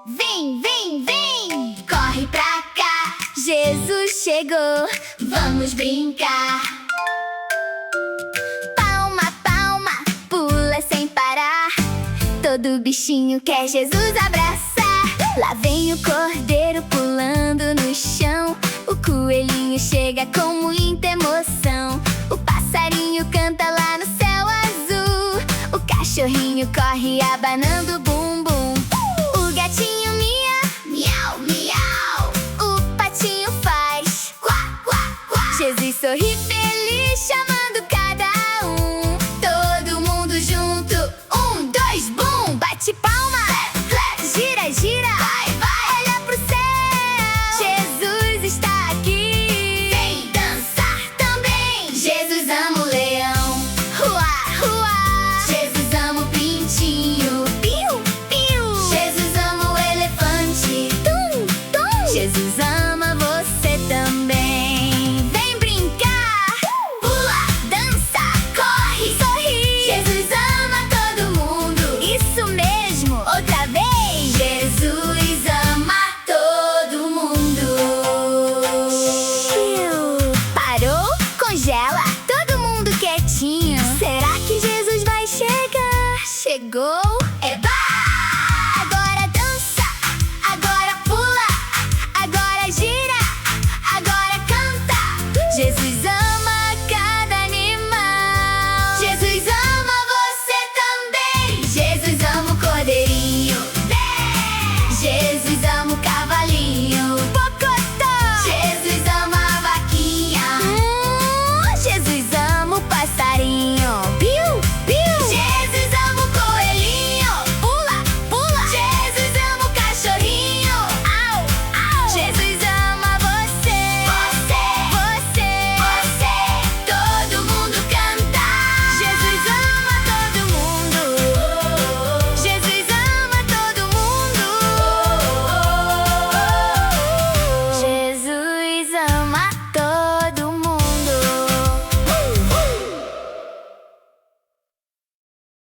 Vem, vem, vem! Corre pra cá! Jesus chegou! Vamos brincar! Palma, palma, pula sem parar. Todo bichinho quer Jesus abraçar. Lá vem o cordeiro pulando no chão. O coelhinho chega com muita emoção. O passarinho canta lá no céu azul. O cachorrinho corre abanando o bumbum.